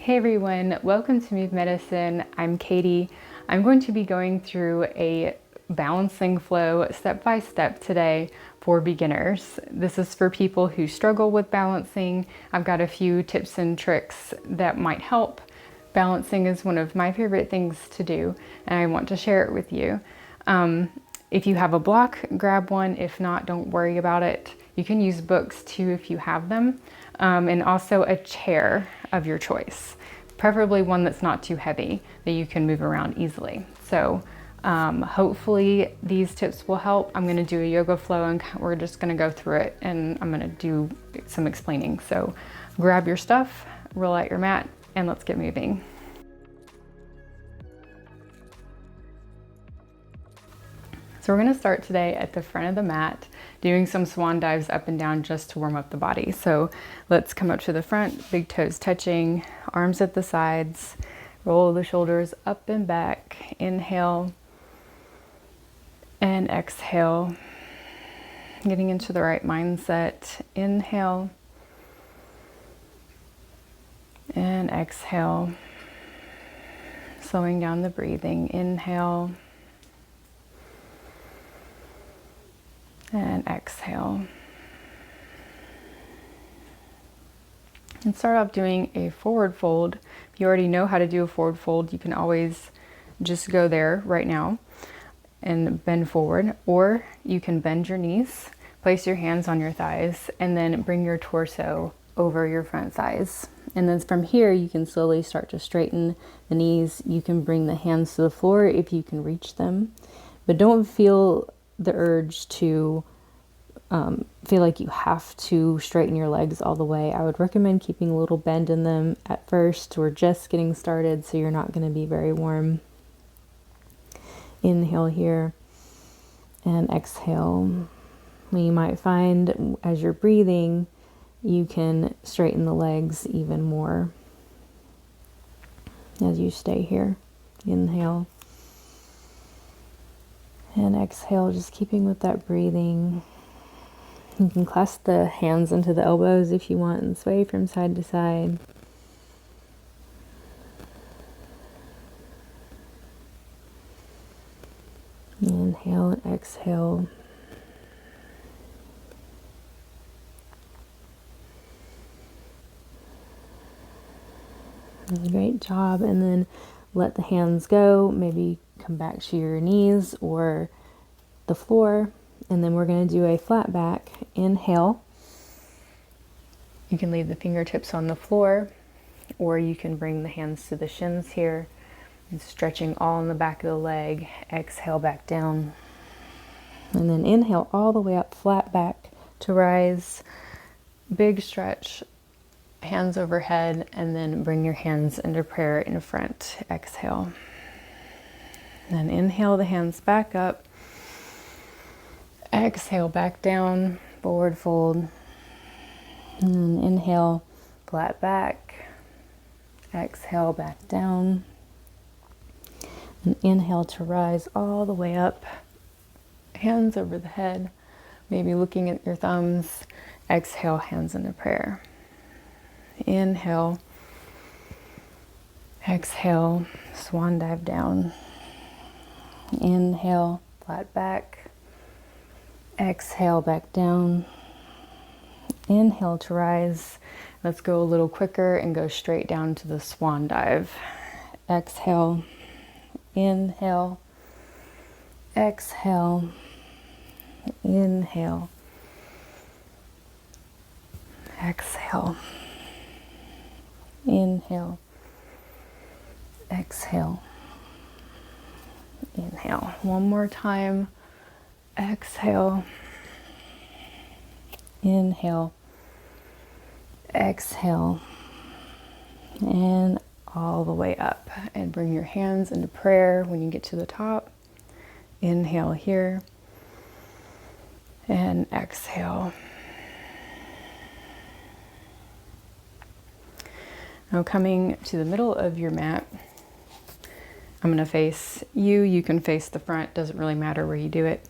Hey everyone, welcome to Move Medicine. I'm Katie. I'm going to be going through a balancing flow step by step today for beginners. This is for people who struggle with balancing. I've got a few tips and tricks that might help. Balancing is one of my favorite things to do, and I want to share it with you. If you have a block, grab one. If not, don't worry about it. You can use books too if you have them, and also a chair of your choice, preferably one that's not too heavy that you can move around easily. So hopefully these tips will help. I'm going to do a yoga flow and we're just going to go through it, and I'm going to do some explaining. So grab your stuff, roll out your mat, and let's get moving. So we're going to start today at the front of the mat, doing some swan dives up and down just to warm up the body. So let's come up to the front, big toes touching, arms at the sides, roll the shoulders up and back, inhale and exhale, getting into the right mindset, inhale and exhale, slowing down the breathing, inhale and exhale. And start off doing a forward fold. If you already know how to do a forward fold, you can always just go there right now and bend forward, or you can bend your knees, place your hands on your thighs, and then bring your torso over your front thighs. And then from here, you can slowly start to straighten the knees. You can bring the hands to the floor if you can reach them, but don't feel the urge to feel like you have to straighten your legs all the way. I would recommend keeping a little bend in them at first. We're just getting started, so you're not going to be very warm. Inhale here and exhale. You might find as you're breathing, you can straighten the legs even more as you stay here. Inhale and exhale, just keeping with that breathing. You can clasp the hands into the elbows if you want and sway from side to side. Inhale and exhale. Great job. And then let the hands go. Maybe come back to your knees or the floor. And then we're going to do a flat back. Inhale. You can leave the fingertips on the floor, or you can bring the hands to the shins here and stretching all in the back of the leg. Exhale back down. And then inhale all the way up, flat back to rise. Big stretch, hands overhead, and then bring your hands into prayer in front. Exhale. And then inhale the hands back up. Exhale back down, forward fold. And then inhale, flat back. Exhale back down. And inhale to rise all the way up. Hands over the head, maybe looking at your thumbs. Exhale, hands into prayer. Inhale. Exhale, swan dive down. Inhale, flat back. Exhale back down. Inhale to rise. Let's go a little quicker and go straight down to the swan dive. Exhale. Inhale. Exhale. Inhale. Exhale. Inhale. Exhale. Inhale. One more time. Exhale. Inhale. Exhale. And all the way up. And bring your hands into prayer when you get to the top. Inhale here. And exhale. Now coming to the middle of your mat, I'm going to face you. You can face the front. Doesn't really matter where you do it.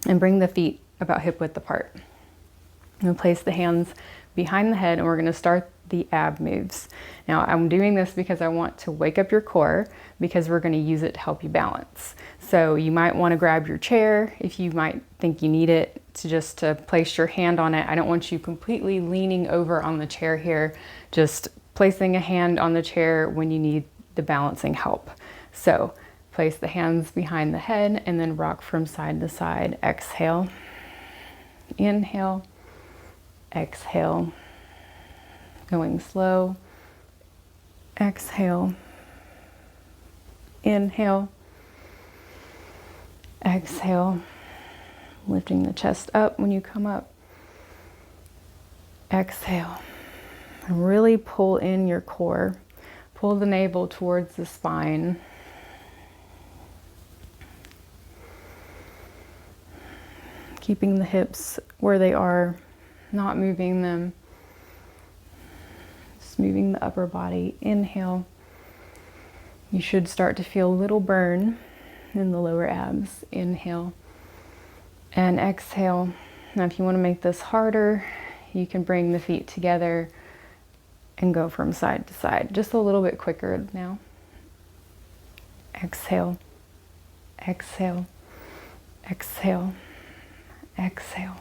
And bring the feet about hip width apart. I'm going to place the hands behind the head, and we're going to start the ab moves. Now I'm doing this because I want to wake up your core, because we're going to use it to help you balance. So you might want to grab your chair if you might think you need it, to place your hand on it. I don't want you completely leaning over on the chair here, just placing a hand on the chair when you need the balancing help. So place the hands behind the head and then rock from side to side. Exhale, inhale, exhale, going slow, exhale, inhale, exhale, lifting the chest up when you come up, exhale, and really pull in your core, pull the navel towards the spine, keeping the hips where they are, not moving them, just moving the upper body. Inhale, you should start to feel a little burn in the lower abs. Inhale and exhale. Now if you want to make this harder, you can bring the feet together and go from side to side, just a little bit quicker now. Exhale, exhale, exhale, exhale.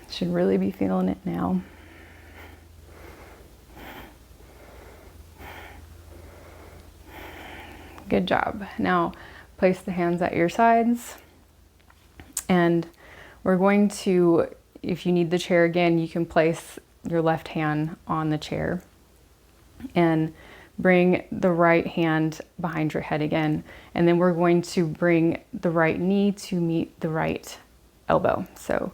Should really be feeling it now. Good job. Now place the hands at your sides, and we're going to, if you need the chair again, you can place your left hand on the chair and bring the right hand behind your head again. And then we're going to bring the right knee to meet the right elbow. So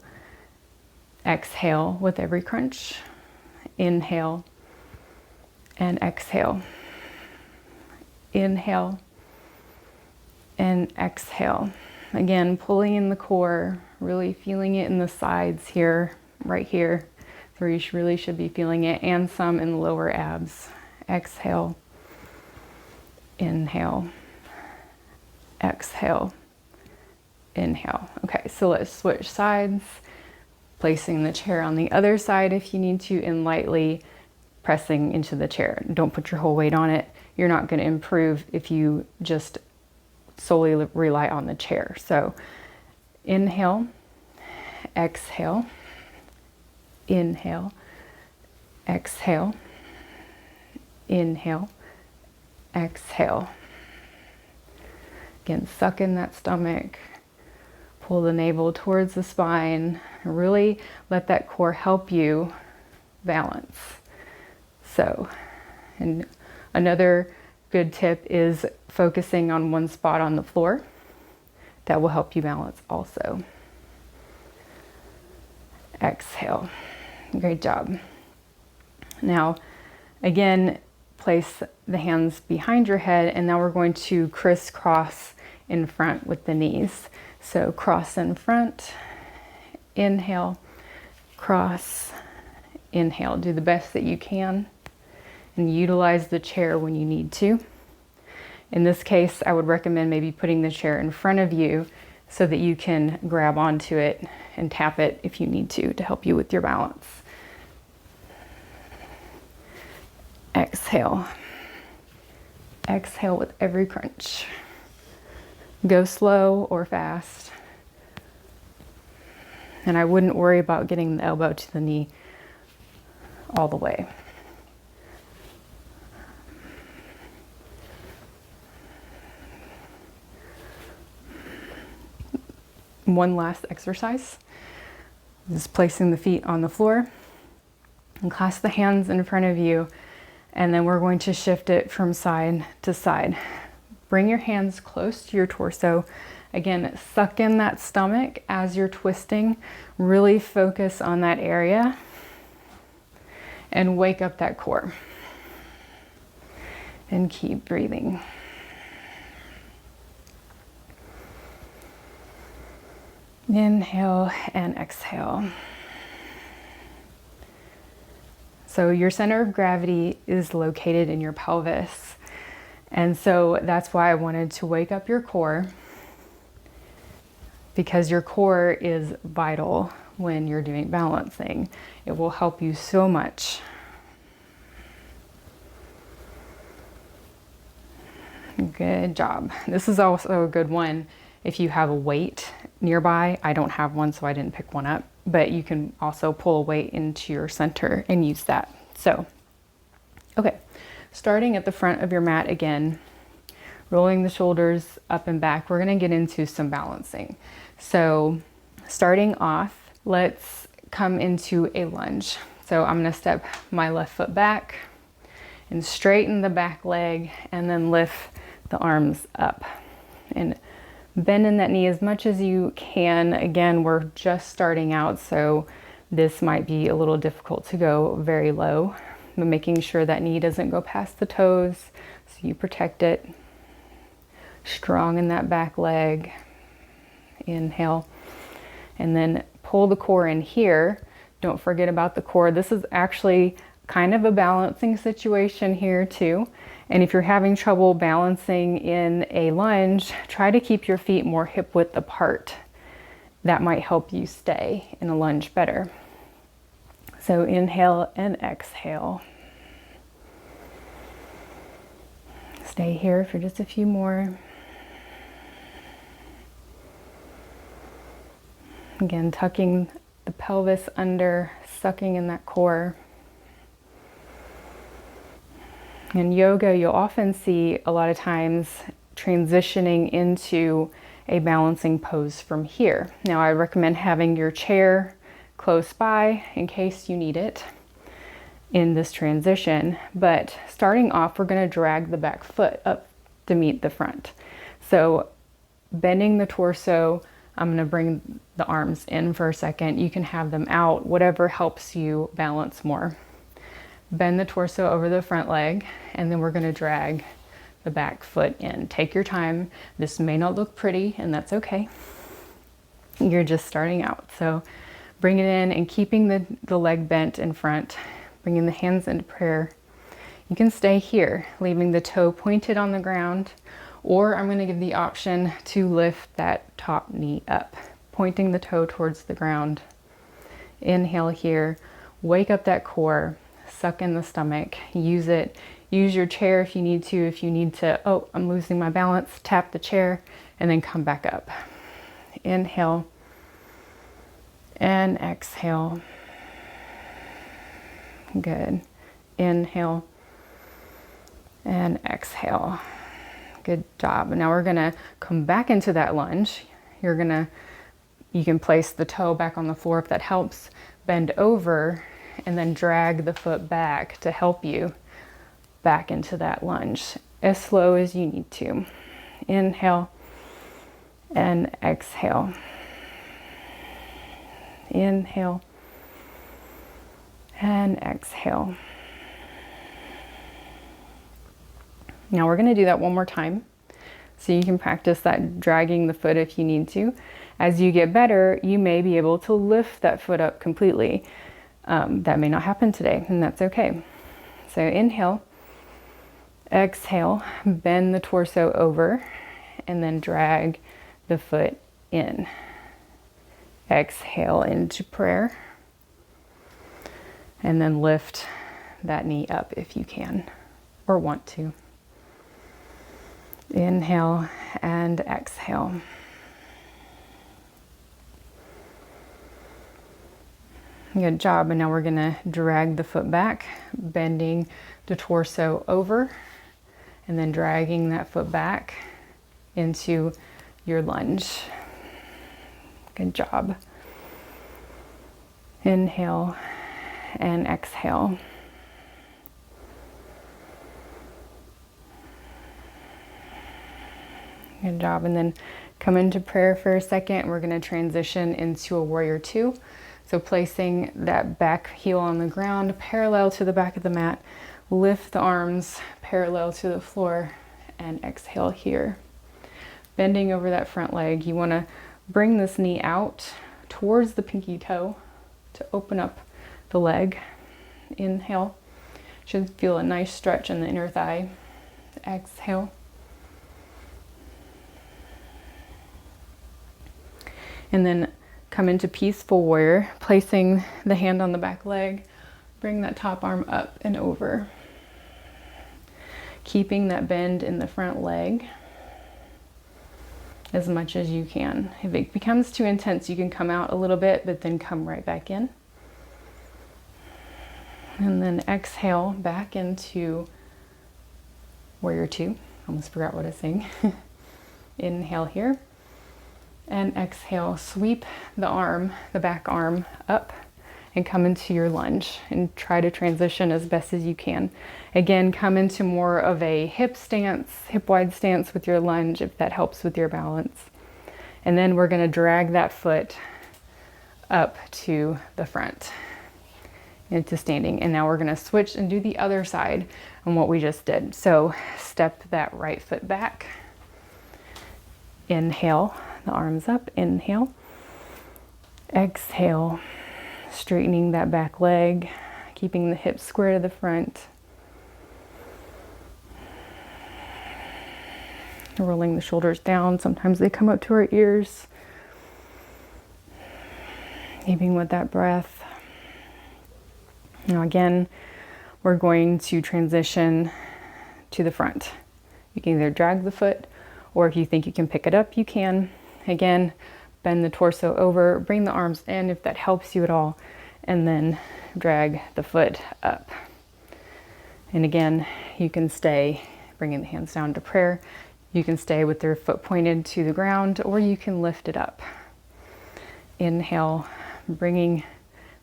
exhale with every crunch, inhale and exhale, inhale and exhale. Again, pulling in the core, really feeling it in the sides here, right here. So you really should be feeling it, and some in the lower abs. Exhale, inhale, exhale, inhale. Okay, so let's switch sides, placing the chair on the other side if you need to, and lightly pressing into the chair. Don't put your whole weight on it. You're not going to improve if you just solely rely on the chair. So inhale, exhale, inhale, exhale, inhale, exhale. Again, suck in that stomach, pull the navel towards the spine, really let that core help you balance. So, and another good tip is focusing on one spot on the floor. That will help you balance also. Exhale. Great job. Now, again, place the hands behind your head, and now we're going to crisscross in front with the knees. So cross in front, inhale, cross, inhale. Do the best that you can and utilize the chair when you need to. In this case, I would recommend maybe putting the chair in front of you so that you can grab onto it and tap it if you need to help you with your balance. Exhale. Exhale with every crunch. Go slow or fast. And I wouldn't worry about getting the elbow to the knee all the way. One last exercise. Just placing the feet on the floor and clasp the hands in front of you, and then we're going to shift it from side to side. Bring your hands close to your torso. Again, suck in that stomach as you're twisting. Really focus on that area and wake up that core. And keep breathing. Inhale and exhale. So your center of gravity is located in your pelvis. And so that's why I wanted to wake up your core, because your core is vital when you're doing balancing. It will help you so much. Good job. This is also a good one if you have a weight nearby. I don't have one, so I didn't pick one up, but you can also pull a weight into your center and use that. So, okay, starting at the front of your mat again, rolling the shoulders up and back, we're gonna get into some balancing. So starting off, let's come into a lunge. So I'm gonna step my left foot back and straighten the back leg, and then lift the arms up and bend in that knee as much as you can. Again, we're just starting out, so this might be a little difficult to go very low, but making sure that knee doesn't go past the toes so you protect it. Strong in that back leg. Inhale, and then pull the core in here. Don't forget about the core. This is actually kind of a balancing situation here too. And if you're having trouble balancing in a lunge, try to keep your feet more hip width apart. That might help you stay in a lunge better. So inhale and exhale. Stay here for just a few more. Again, tucking the pelvis under, sucking in that core. In yoga, you'll often see a lot of times transitioning into a balancing pose from here. Now, I recommend having your chair close by in case you need it in this transition. But starting off, we're going to drag the back foot up to meet the front. So bending the torso, I'm going to bring the arms in for a second. You can have them out, whatever helps you balance more. Bend the torso over the front leg, and then we're going to drag the back foot in. Take your time. This may not look pretty, and that's okay. You're just starting out. So bring it in and keeping the leg bent in front, bringing the hands into prayer. You can stay here, leaving the toe pointed on the ground, or I'm going to give the option to lift that top knee up, pointing the toe towards the ground. Inhale here, wake up that core, suck in the stomach, use it. Use your chair if you need to. If you need to, oh, I'm losing my balance, tap the chair and then come back up. Inhale and exhale. Good. Inhale and exhale. Good job. Now we're gonna come back into that lunge. You can place the toe back on the floor if that helps. Bend over and then drag the foot back to help you back into that lunge as slow as you need to. Inhale and exhale. Inhale and exhale. Now we're going to do that one more time so you can practice that dragging the foot if you need to. As you get better, you may be able to lift that foot up completely. That may not happen today, and that's okay. So inhale, exhale, bend the torso over, and then drag the foot in. Exhale into prayer, and then lift that knee up if you can or want to. Inhale and exhale. Good job. And now we're going to drag the foot back, bending the torso over, and then dragging that foot back into your lunge. Good job. Inhale and exhale. Good job. And then come into prayer for a second. We're going to transition into a warrior two. So placing that back heel on the ground, parallel to the back of the mat, lift the arms parallel to the floor and exhale here. Bending over that front leg, you want to bring this knee out towards the pinky toe to open up the leg. Inhale. Should feel a nice stretch in the inner thigh. Exhale. And then come into peaceful warrior, placing the hand on the back leg. Bring that top arm up and over. Keeping that bend in the front leg as much as you can. If it becomes too intense, you can come out a little bit, but then come right back in. And then exhale back into warrior two. Almost forgot what I was saying. Inhale here. And exhale, sweep the arm, the back arm up and come into your lunge and try to transition as best as you can. Again, come into more of a hip stance, hip wide stance with your lunge if that helps with your balance. And then we're gonna drag that foot up to the front into standing. And now we're gonna switch and do the other side on what we just did. So step that right foot back. Inhale, the arms up, inhale. Exhale, straightening that back leg, keeping the hips square to the front. Rolling the shoulders down. Sometimes they come up to our ears. Keeping with that breath. Now again, we're going to transition to the front. You can either drag the foot, or if you think you can pick it up, you can. Again, bend the torso over, bring the arms in if that helps you at all, and then drag the foot up. And again, you can stay bringing the hands down to prayer. You can stay with your foot pointed to the ground, or you can lift it up. Inhale, bringing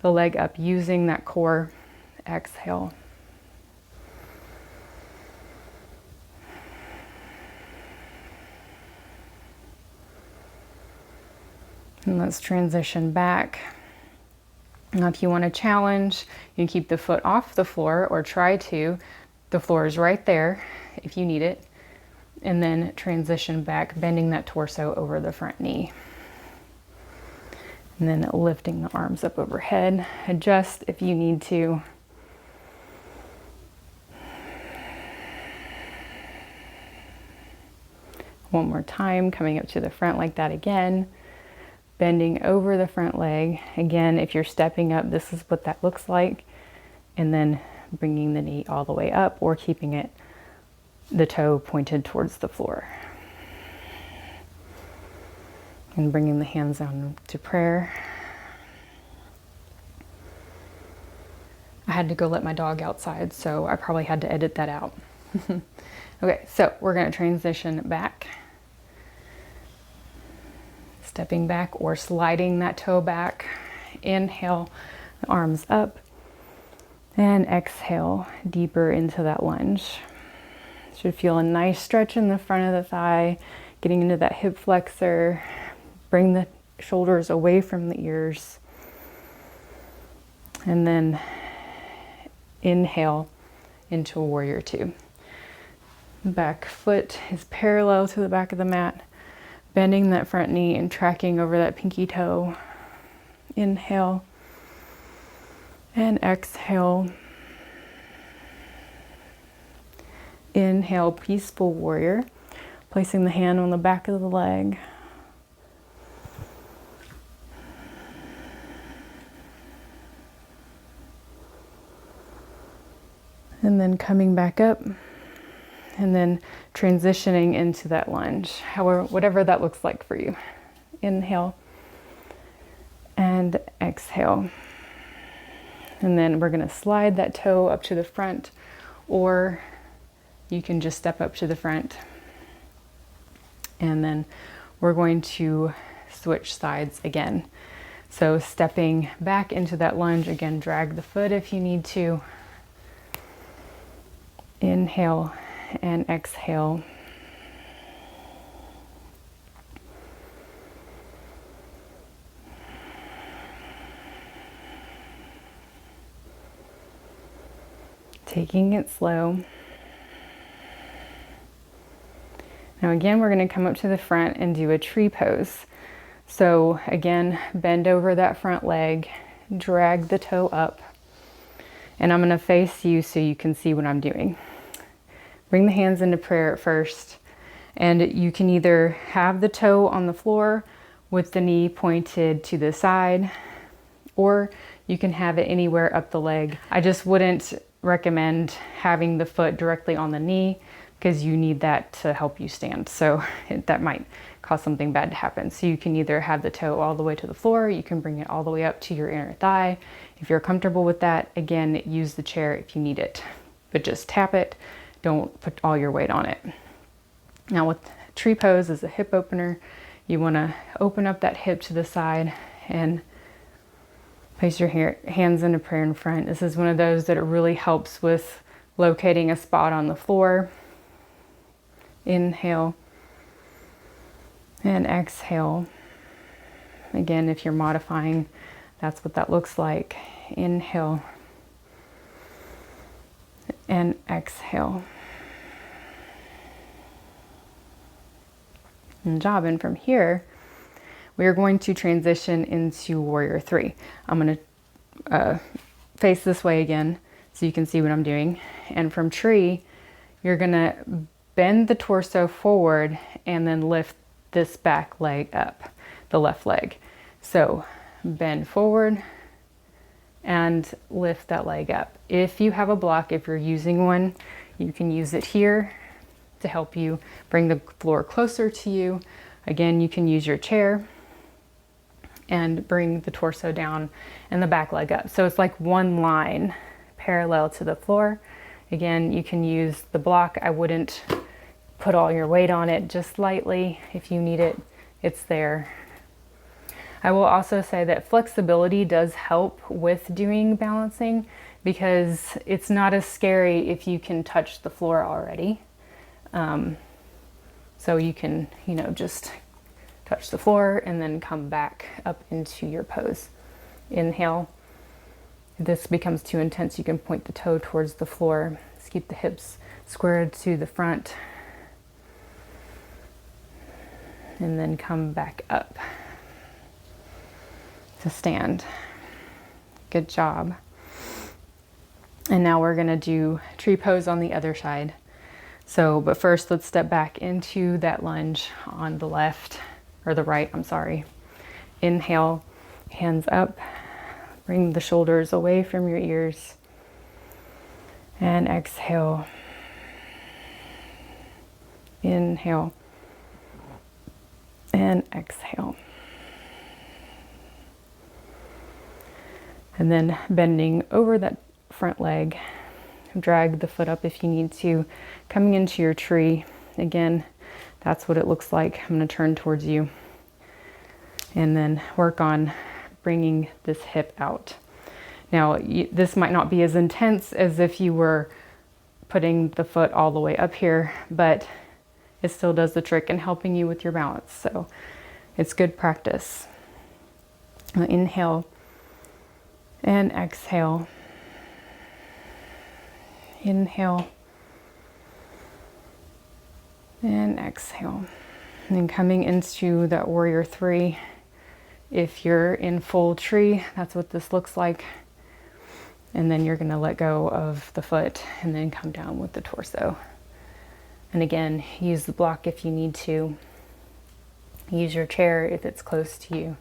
the leg up, using that core. Exhale. And let's transition back. Now, if you want to challenge, you can keep the foot off the floor or try to. The floor is right there if you need it. And then transition back, bending that torso over the front knee. And then lifting the arms up overhead. Adjust if you need to. One more time, coming up to the front like that again. Bending over the front leg. Again, if you're stepping up, this is what that looks like. And then bringing the knee all the way up, or keeping it, the toe pointed towards the floor. And bringing the hands down to prayer. I had to go let my dog outside, so I probably had to edit that out. Okay, so we're going to transition back. Stepping back or sliding that toe back. Inhale, the arms up. And exhale, deeper into that lunge. Should feel a nice stretch in the front of the thigh, getting into that hip flexor. Bring the shoulders away from the ears. And then inhale into warrior two. Back foot is parallel to the back of the mat. Bending that front knee and tracking over that pinky toe. Inhale and exhale. Inhale, peaceful warrior. Placing the hand on the back of the leg. And then coming back up. And then transitioning into that lunge, however, whatever that looks like for you. Inhale and exhale. And then we're going to slide that toe up to the front, or you can just step up to the front. And then we're going to switch sides again. So stepping back into that lunge, again, drag the foot if you need to. Inhale and exhale. Taking it slow. Now again, we're going to come up to the front and do a tree pose. So again, bend over that front leg, drag the toe up, and I'm going to face you so you can see what I'm doing. Bring the hands into prayer at first. And you can either have the toe on the floor with the knee pointed to the side, or you can have it anywhere up the leg. I just wouldn't recommend having the foot directly on the knee because you need that to help you stand. So that might cause something bad to happen. So you can either have the toe all the way to the floor, you can bring it all the way up to your inner thigh. If you're comfortable with that, again, use the chair if you need it, but just tap it. Don't put all your weight on it. Now with tree pose as a hip opener, you want to open up that hip to the side and place your hands into prayer in front. This is one of those that it really helps with locating a spot on the floor. Inhale and exhale. Again, if you're modifying, that's what that looks like. Inhale and exhale. Good job. And from here, we are going to transition into Warrior 3. I'm going to face this way again so you can see what I'm doing. And from tree, you're going to bend the torso forward and then lift this back leg up, the left leg. So bend forward and lift that leg up. If you have a block, if you're using one, you can use it here to help you bring the floor closer to you. Again, you can use your chair and bring the torso down and the back leg up. So it's like one line parallel to the floor. Again, you can use the block. I wouldn't put all your weight on it, just lightly. If you need it, it's there. I will also say that flexibility does help with doing balancing because it's not as scary if you can touch the floor already. So you can, just touch the floor and then come back up into your pose. Inhale. If this becomes too intense, you can point the toe towards the floor. Just keep the hips squared to the front. And then come back up to stand. Good job. And now we're gonna do tree pose on the other side. So, but first let's step back into that lunge on the left, or the right, I'm sorry. Inhale, hands up, bring the shoulders away from your ears. And exhale. Inhale. And exhale. And then bending over that front leg, drag the foot up if you need to, coming into your tree. Again, that's what it looks like. I'm going to turn towards you and then work on bringing this hip out. Now, this might not be as intense as if you were putting the foot all the way up here, but it still does the trick in helping you with your balance. So it's good practice. Inhale and exhale. Inhale and exhale. And then coming into that Warrior 3, if you're in full tree, that's what this looks like. And then you're going to let go of the foot and then come down with the torso. And again, use the block if you need to. Use your chair if it's close to you.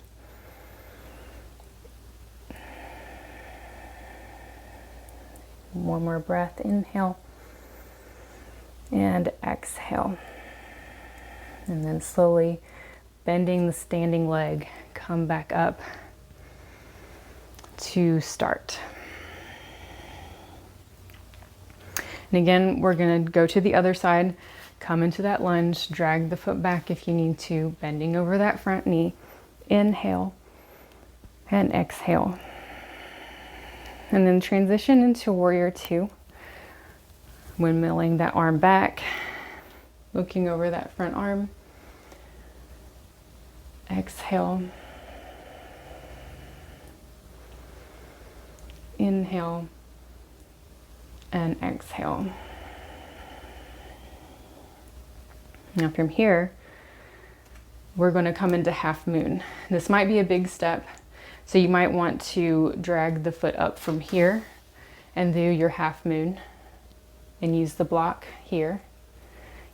One more breath. Inhale and exhale. And then slowly bending the standing leg, come back up to start. And again, we're going to go to the other side, come into that lunge, drag the foot back if you need to, bending over that front knee. Inhale and exhale. And then transition into Warrior 2, windmilling that arm back, looking over that front arm. Exhale. Inhale and exhale. Now from here, we're going to come into half moon. This might be a big step, so you might want to drag the foot up from here and do your half moon. and use the block here,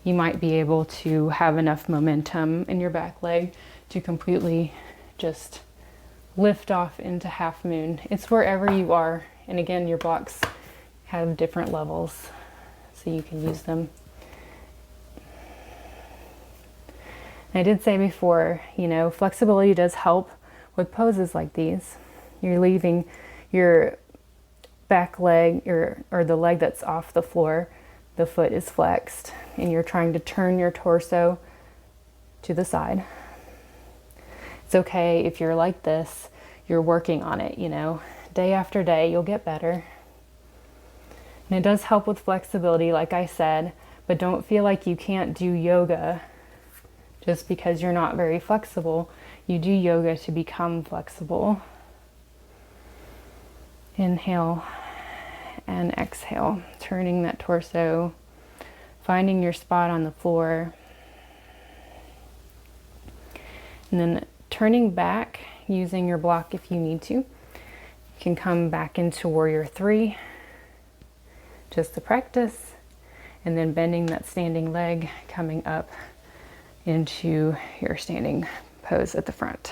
you might be able to have enough momentum in your back leg to completely just lift off into half moon. It's wherever you are. And again, your blocks have different levels, so you can use them. And I did say before, you know, flexibility does help with poses like these. You're leaving your back leg or the leg that's off the floor, the foot is flexed, and you're trying to turn your torso to the side. It's okay if you're like this, you're working on it, you know, day after day, you'll get better. And it does help with flexibility, like I said, but don't feel like you can't do yoga just because you're not very flexible. You do yoga to become flexible. Inhale and exhale, turning that torso, finding your spot on the floor, and then turning back using your block if you need to. You can come back into warrior 3 just to practice, and then bending that standing leg, coming up into your standing pose at the front.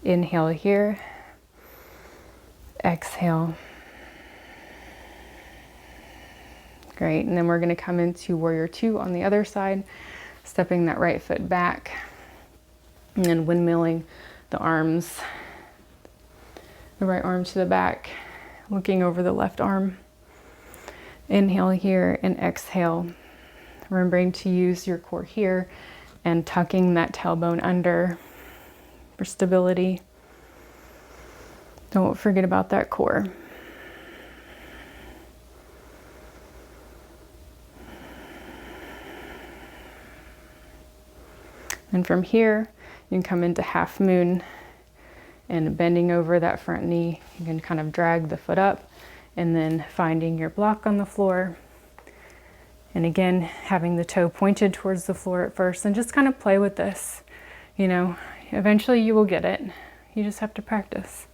Inhale here, exhale. Great, and then we're going to come into warrior 2 on the other side, stepping that right foot back, and then windmilling the arms, the right arm to the back, looking over the left arm. Inhale here and exhale. Remembering to use your core here and tucking that tailbone under for stability. Don't forget about that core. And from here, you can come into half moon and bending over that front knee. You can kind of drag the foot up and then finding your block on the floor. And again, having the toe pointed towards the floor at first and just kind of play with this. You know, eventually you will get it. You just have to practice.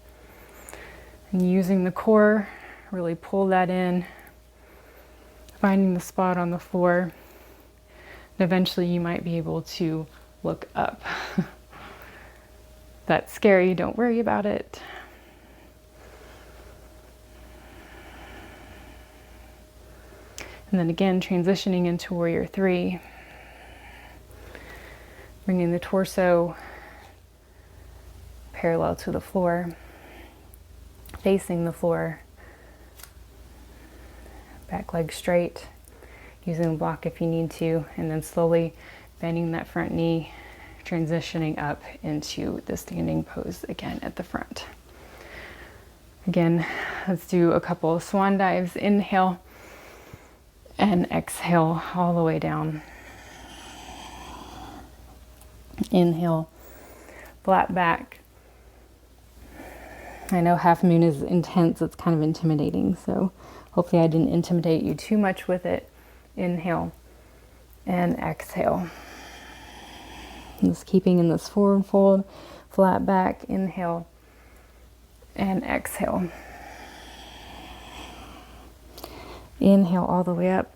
And using the core, really pull that in, finding the spot on the floor. And eventually you might be able to look up. That's scary, don't worry about it. And then again, transitioning into warrior 3. Bringing the torso parallel to the floor, facing the floor, back leg straight, using the block if you need to, and then slowly bending that front knee, transitioning up into the standing pose again at the front. Again, let's do a couple of swan dives. Inhale and exhale all the way down. Inhale, flat back. I know half moon is intense, it's kind of intimidating, so hopefully I didn't intimidate you too much with it. Inhale and exhale. Just keeping in this forward fold, flat back, inhale and exhale. Inhale all the way up.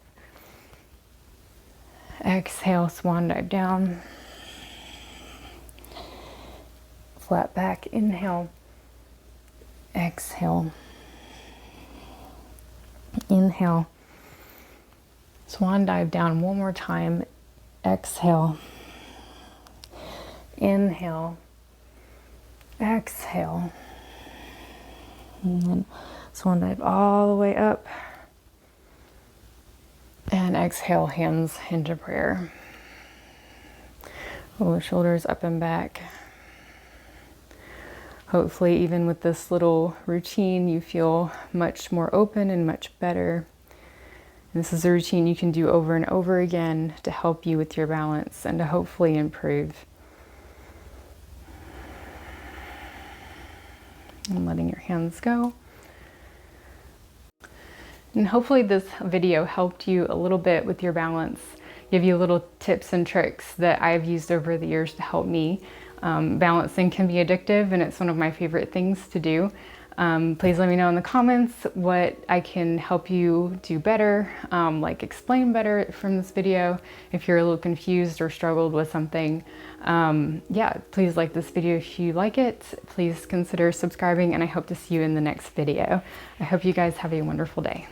Exhale, swan dive down. Flat back, inhale. Exhale. Inhale. Swan dive down one more time. Exhale. Inhale. Exhale. And then swan dive all the way up. And exhale, hands into prayer. Roll the shoulders up and back. Hopefully, even with this little routine, you feel much more open and much better. And this is a routine you can do over and over again to help you with your balance and to hopefully improve. And letting your hands go. And hopefully this video helped you a little bit with your balance, give you little tips and tricks that I've used over the years to help me. Balancing can be addictive and it's one of my favorite things to do. Please let me know in the comments what I can help you do better, like explain better from this video. If you're a little confused or struggled with something, yeah, please like this video if you like it. Please consider subscribing, and I hope to see you in the next video. I hope you guys have a wonderful day.